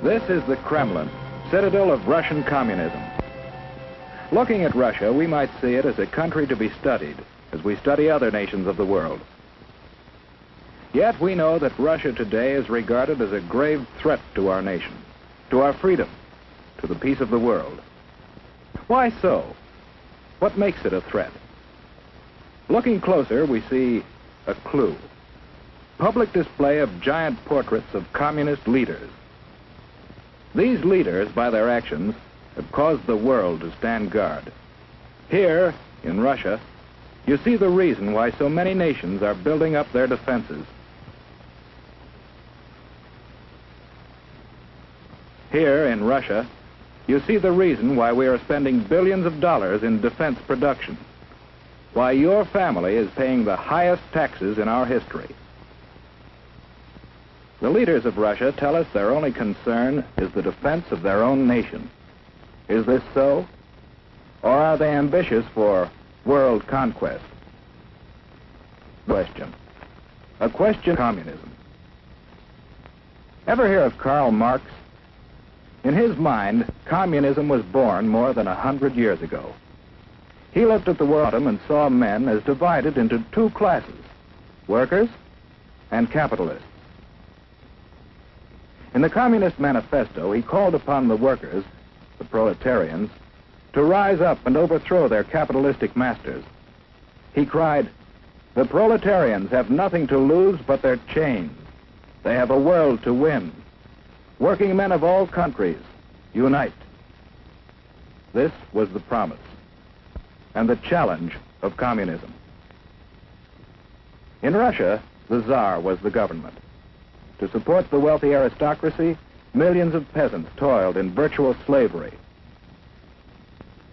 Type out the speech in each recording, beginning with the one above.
This is the Kremlin, citadel of Russian communism. Looking at Russia, we might see it as a country to be studied, as we study other nations of the world. Yet we know that Russia today is regarded as a grave threat to our nation, to our freedom, to the peace of the world. Why so? What makes it a threat? Looking closer, we see a clue. Public display of giant portraits of communist leaders. These leaders, by their actions, have caused the world to stand guard. Here, in Russia, you see the reason why so many nations are building up their defenses. Here, in Russia, you see the reason why we are spending billions of dollars in defense production, why your family is paying the highest taxes in our history. The leaders of Russia tell us their only concern is the defense of their own nation. Is this so? Or are they ambitious for world conquest? Question. A question of communism. Ever hear of Karl Marx? In his mind, communism was born more than 100 years ago. He looked at the world and saw men as divided into two classes, workers and capitalists. In the Communist Manifesto, he called upon the workers, the proletarians, to rise up and overthrow their capitalistic masters. He cried, "The proletarians have nothing to lose but their chains. They have a world to win. Working men of all countries, unite." This was the promise and the challenge of communism. In Russia, the Tsar was the government. To support the wealthy aristocracy, millions of peasants toiled in virtual slavery.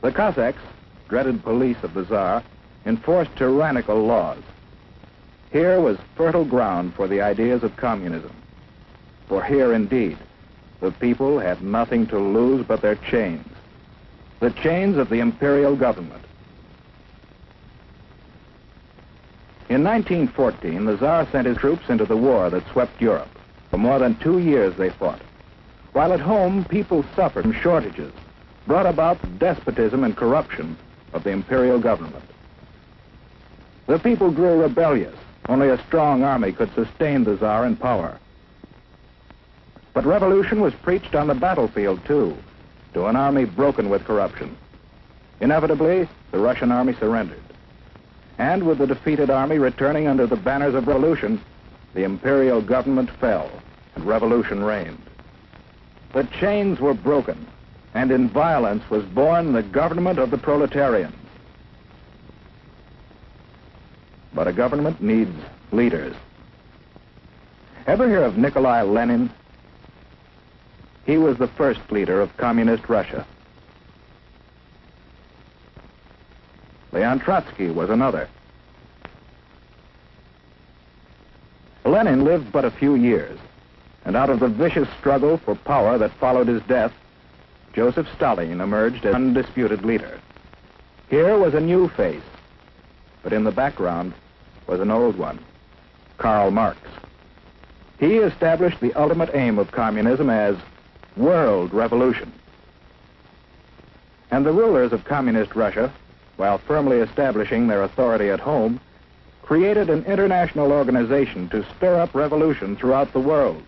The Cossacks, dreaded police of the Tsar, enforced tyrannical laws. Here was fertile ground for the ideas of communism. For here, indeed, the people had nothing to lose but their chains, the chains of the imperial government. In 1914, the Tsar sent his troops into the war that swept Europe. For more than 2 years they fought. While at home, people suffered from shortages, brought about the despotism and corruption of the imperial government. The people grew rebellious. Only a strong army could sustain the Tsar in power. But revolution was preached on the battlefield, too, to an army broken with corruption. Inevitably, the Russian army surrendered. And with the defeated army returning under the banners of revolution, the imperial government fell and revolution reigned. The chains were broken, and in violence was born the government of the proletarians. But a government needs leaders. Ever hear of Nikolai Lenin? He was the first leader of communist Russia. Leon Trotsky was another. Lenin lived but a few years, and out of the vicious struggle for power that followed his death, Joseph Stalin emerged as undisputed leader. Here was a new face, but in the background was an old one, Karl Marx. He established the ultimate aim of communism as world revolution. And the rulers of communist Russia, while firmly establishing their authority at home, created an international organization to stir up revolution throughout the world.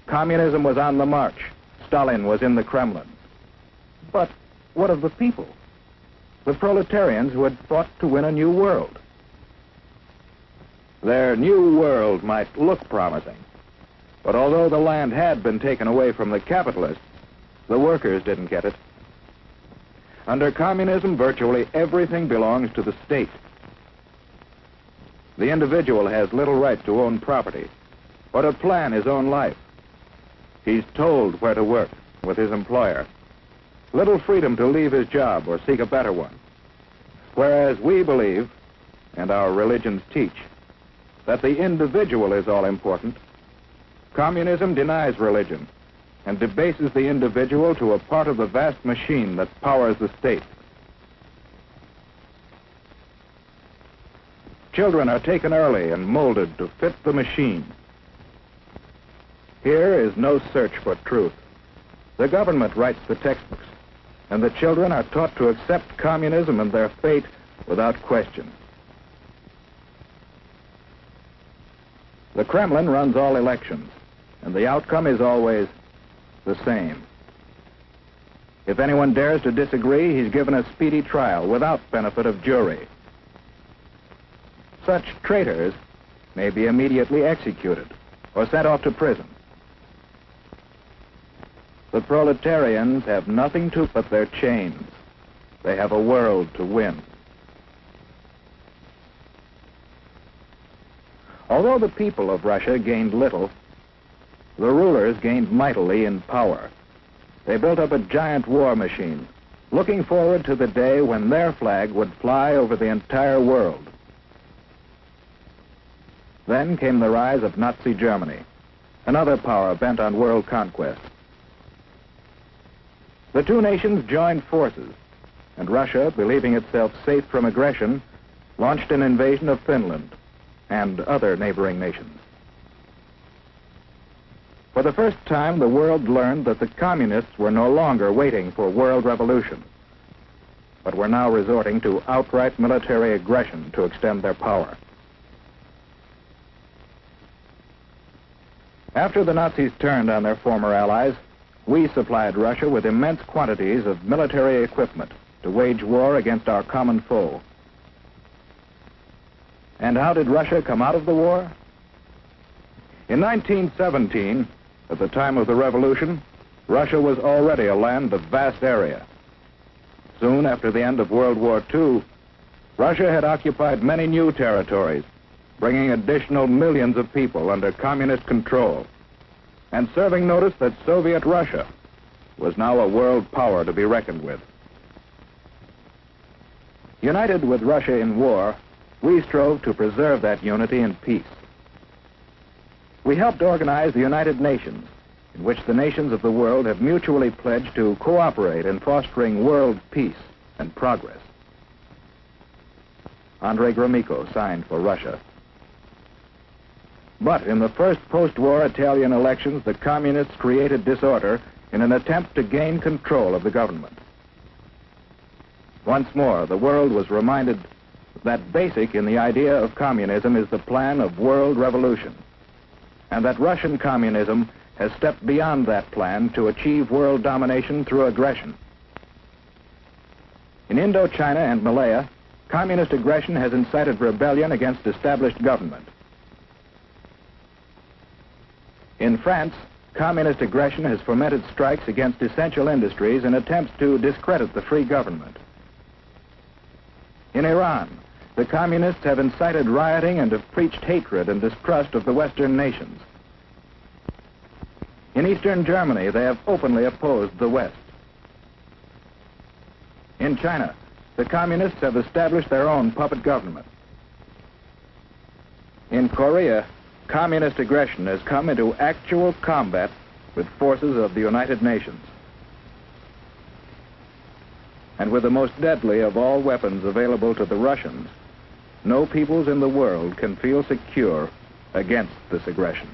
Communism was on the march. Stalin was in the Kremlin. But what of the people? The proletarians who had fought to win a new world. Their new world might look promising, but although the land had been taken away from the capitalists, the workers didn't get it. Under communism, virtually everything belongs to the state. The individual has little right to own property or to plan his own life. He's told where to work with his employer. Little freedom to leave his job or seek a better one. Whereas we believe, and our religions teach, that the individual is all important, communism denies religion and debases the individual to a part of the vast machine that powers the state. Children are taken early and molded to fit the machine. Here is no search for truth, The government writes the textbooks, and the children are taught to accept communism and their fate without question. The Kremlin runs all elections, and the outcome is always the same. If anyone dares to disagree, he's given a speedy trial without benefit of jury. Such traitors may be immediately executed or sent off to prison. The proletarians have nothing to but their chains. They have a world to win. Although the people of Russia gained little, the rulers gained mightily in power. They built up a giant war machine, looking forward to the day when their flag would fly over the entire world. Then came the rise of Nazi Germany, another power bent on world conquest. The two nations joined forces, and Russia, believing itself safe from aggression, launched an invasion of Finland and other neighboring nations. For the first time, the world learned that the communists were no longer waiting for world revolution, but were now resorting to outright military aggression to extend their power. After the Nazis turned on their former allies, we supplied Russia with immense quantities of military equipment to wage war against our common foe. And how did Russia come out of the war? In 1917, at the time of the revolution, Russia was already a land of vast area. Soon after the end of World War II, Russia had occupied many new territories, bringing additional millions of people under communist control, and serving notice that Soviet Russia was now a world power to be reckoned with. United with Russia in war, we strove to preserve that unity in peace. We helped organize the United Nations, in which the nations of the world have mutually pledged to cooperate in fostering world peace and progress. Andrei Gromyko signed for Russia. But in the first post-war Italian elections, the communists created disorder in an attempt to gain control of the government. Once more, the world was reminded that basic in the idea of communism is the plan of world revolution, and that Russian communism has stepped beyond that plan to achieve world domination through aggression. In Indochina and Malaya, communist aggression has incited rebellion against established government. In France, communist aggression has fomented strikes against essential industries in attempts to discredit the free government. In Iran, the communists have incited rioting and have preached hatred and distrust of the Western nations. In Eastern Germany, they have openly opposed the West. In China, the communists have established their own puppet government. In Korea, communist aggression has come into actual combat with forces of the United Nations. And with the most deadly of all weapons available to the Russians, no peoples in the world can feel secure against this aggression.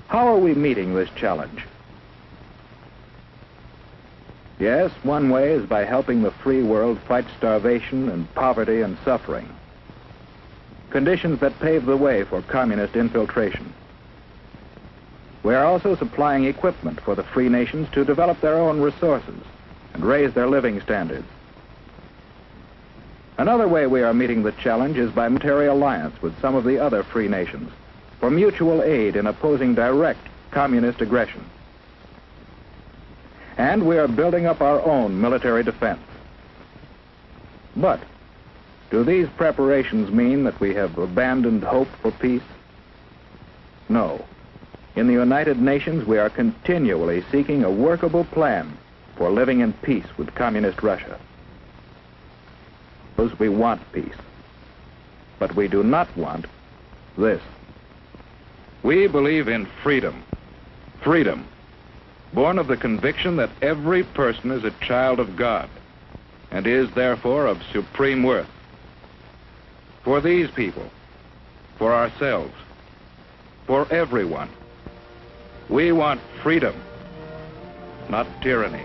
How are we meeting this challenge? Yes, one way is by helping the free world fight starvation and poverty and suffering, conditions that pave the way for communist infiltration. We are also supplying equipment for the free nations to develop their own resources and raise their living standards. Another way we are meeting the challenge is by military alliance with some of the other free nations for mutual aid in opposing direct communist aggression. And we are building up our own military defense. But do these preparations mean that we have abandoned hope for peace? No. In the United Nations, we are continually seeking a workable plan for living in peace with communist Russia. Because we want peace, but we do not want this. We believe in freedom. Freedom, born of the conviction that every person is a child of God and is therefore of supreme worth. For these people, for ourselves, for everyone. We want freedom, not tyranny.